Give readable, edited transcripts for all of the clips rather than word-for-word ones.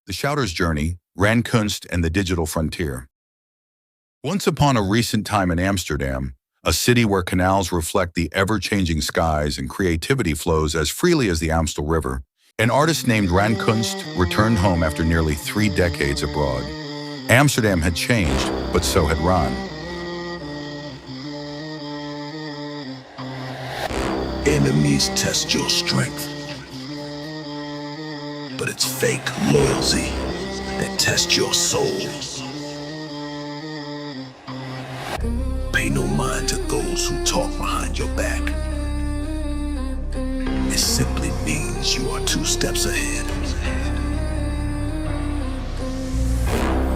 The Shouter's Journey, Kunst and the Digital Frontier. Once upon a recent time in Amsterdam, a city where canals reflect the ever-changing skies and creativity flows as freely as the Amstel River, an artist named Kunst returned home after nearly 3 decades abroad. Amsterdam had changed, but so had Ran. Enemies test your strength, but it's fake loyalty that tests your soul. Pay no mind to those who talk behind your back. It simply means you are 2 steps ahead.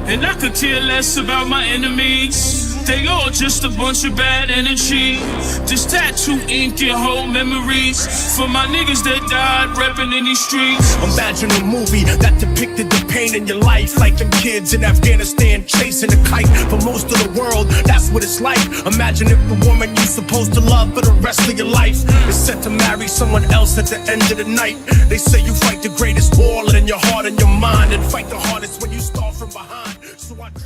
And I could care less about my enemies. They all just a bunch of bad energy. Just tattoo ink and hold memories for my niggas that died reppin' in these streets. Imagine a movie that depicted the pain in your life, like them kids in Afghanistan chasing a kite. For most of the world, that's what it's like. Imagine if the woman you're supposed to love for the rest of your life is set to marry someone else at the end of the night. They say you fight the greatest war in your heart and your mind, and fight the hardest when you start from behind.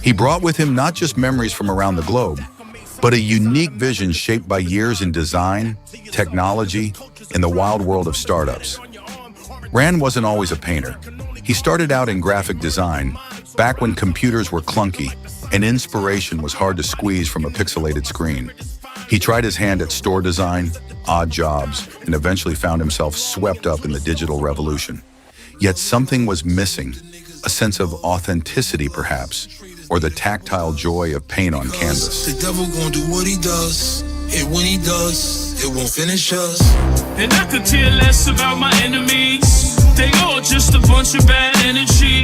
He brought with him not just memories from around the globe, but a unique vision shaped by years in design, technology, and the wild world of startups. Ran wasn't always a painter. He started out in graphic design, back when computers were clunky and inspiration was hard to squeeze from a pixelated screen. He tried his hand at store design, odd jobs, and eventually found himself swept up in the digital revolution. Yet something was missing, a sense of authenticity perhaps, or the tactile joy of paint on canvas. The devil gon' do what he does, and when he does, it won't finish us. And I could care less about my enemies. They all just a bunch of bad energy.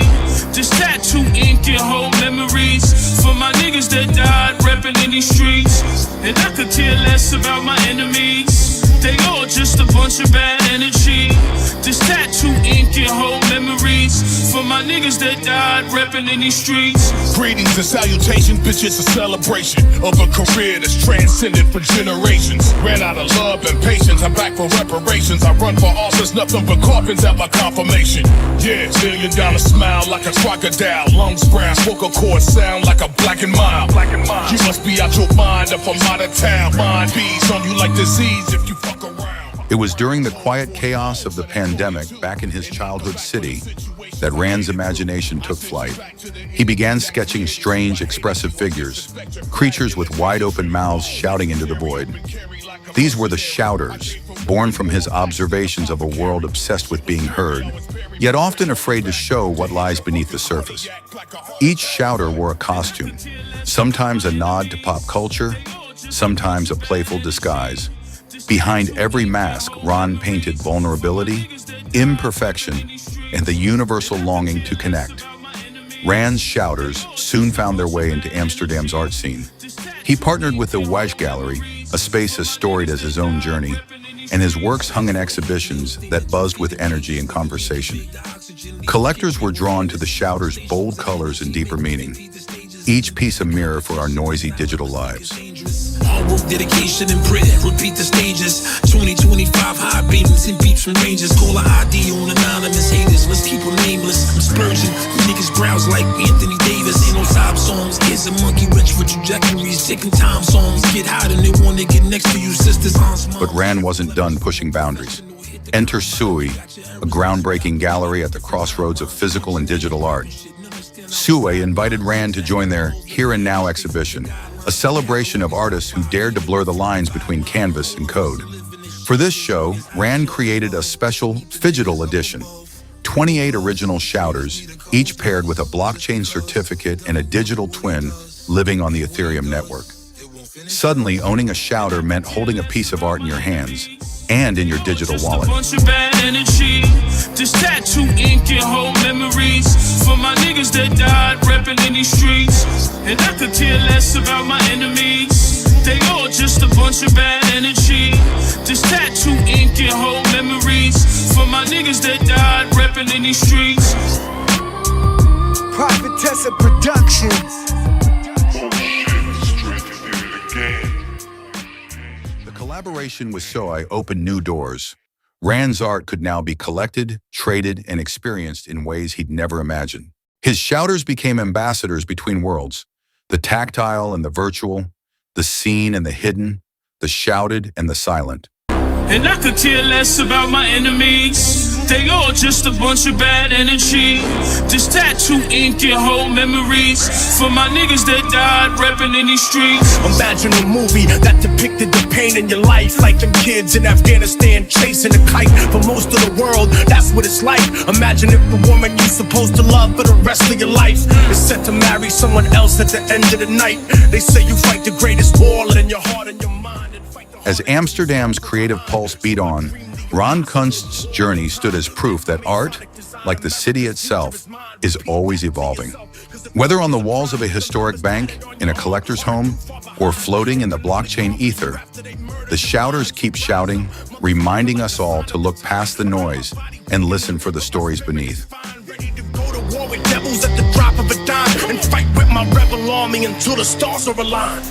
Just tattoo ink and hold memories for my niggas that died reppin' in these streets. And I could care less about my enemies. They all just a bunch of bad energy. Just tattoo ink and hold memories for my niggas that died reppin' in these streets. Greetings and salutations, bitch, it's a celebration of a career that's transcended for generations. Ran out of love and patience, I'm back for reparations. I run for office, nothing but coffins at my confirmation. Yeah, $1 million smile like a crocodile. Lungs brown, vocal cords sound like a black and mild. You must be out your mind if I'm out of town. Mind bees on you like disease if you fuck around. It was during the quiet chaos of the pandemic back in his childhood city that Ran's imagination took flight. He began sketching strange, expressive figures, creatures with wide-open mouths shouting into the void. These were the Shouters, born from his observations of a world obsessed with being heard, yet often afraid to show what lies beneath the surface. Each Shouter wore a costume, sometimes a nod to pop culture, sometimes a playful disguise. Behind every mask, Ran painted vulnerability, imperfection, and the universal longing to connect. Ran's Shouters soon found their way into Amsterdam's art scene. He partnered with the Yayo Gallery, a space as storied as his own journey, and his works hung in exhibitions that buzzed with energy and conversation. Collectors were drawn to the Shouters' bold colors and deeper meaning, each piece a mirror for our noisy digital lives. Hard work, dedication, and prayer. Repeat the stages. 2025 high beams and beats from ranges. Call a ID on anonymous haters. Let's keep them nameless. I'm splurging. Niggas browse like Anthony Davis. Ain't no sob songs. Here's a monkey wrench for trajectories. Ticking time songs. Get hot and they wanna get next to you, sisters. But Ran wasn't done pushing boundaries. Enter Sui, a groundbreaking gallery at the crossroads of physical and digital art. Sui invited Ran to join their Here and Now exhibition, a celebration of artists who dared to blur the lines between canvas and code. For this show, Ran created a special Phygital edition, 28 original Shouters, each paired with a blockchain certificate and a digital twin living on the Ethereum network. Suddenly, owning a Shouter meant holding a piece of art in your hands and in your digital wallet. Just a bunch of bad energy. Just tattoo ink and hold memories for my niggas that died reppin' in these streets. And I could care less about my enemies. They all just a bunch of bad energy. Just tattoo ink and hold memories for my niggas that died reppin' in these streets. Prophetessa Productions. The collaboration with Sui opened new doors. Rand's art could now be collected, traded, and experienced in ways he'd never imagined. His shouters became ambassadors between worlds, the tactile and the virtual, the seen and the hidden, the shouted and the silent. And I could care less about my enemies. They all just a bunch of bad energy. This tattoo ink and hold memories for my niggas that died repping in these streets. Imagine a movie that depicted the pain in your life, like them kids in Afghanistan chasing a kite. For most of the world, that's what it's like. Imagine if the woman you're supposed to love for the rest of your life is set to marry someone else at the end of the night. They say you fight the greatest war in your heart and your mind. As Amsterdam's creative pulse beat on, Ron Kunst's journey stood as proof that art, like the city itself, is always evolving. Whether on the walls of a historic bank, in a collector's home, or floating in the blockchain ether, the shouters keep shouting, reminding us all to look past the noise and listen for the stories beneath. Go to war with devils at the drop of a dime and fight with my rebel army until the stars are aligned.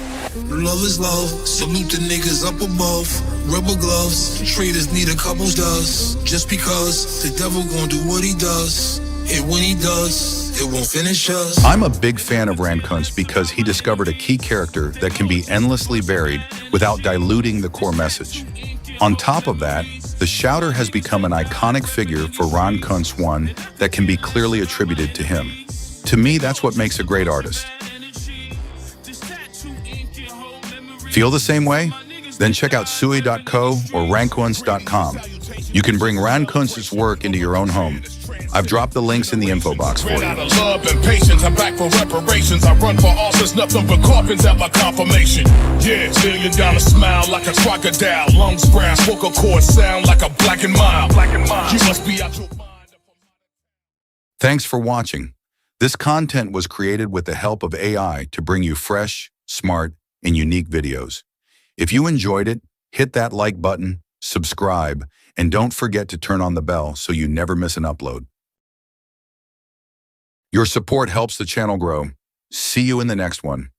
Love is love, salute the niggas up above. Rubber gloves, traders need a couple does. Just because the devil gon' do what he does, and when he does, it won't finish us. I'm a big fan of Rand Kunst because he discovered a key character that can be endlessly varied without diluting the core message. On top of that, the shouter has become an iconic figure for Ron Kunst, one that can be clearly attributed to him. To me, that's what makes a great artist. Feel the same way? Then check out sui.co or rankunst.com. You can bring Ron Kunst's work into your own home. I've dropped the links in the info box for Ran you. out of love and patience, I'm back for reparations. I run for office, nothing but coffins at my confirmation. Yeah, $1 million smile like a crocodile. Lungs brown, vocal cords sound like a black and mild. You must be out your mind. Thanks for watching. This content was created with the help of AI to bring you fresh, smart, and unique videos. If you enjoyed it, hit that like button, subscribe, and don't forget to turn on the bell so you never miss an upload. Your support helps the channel grow. See you in the next one.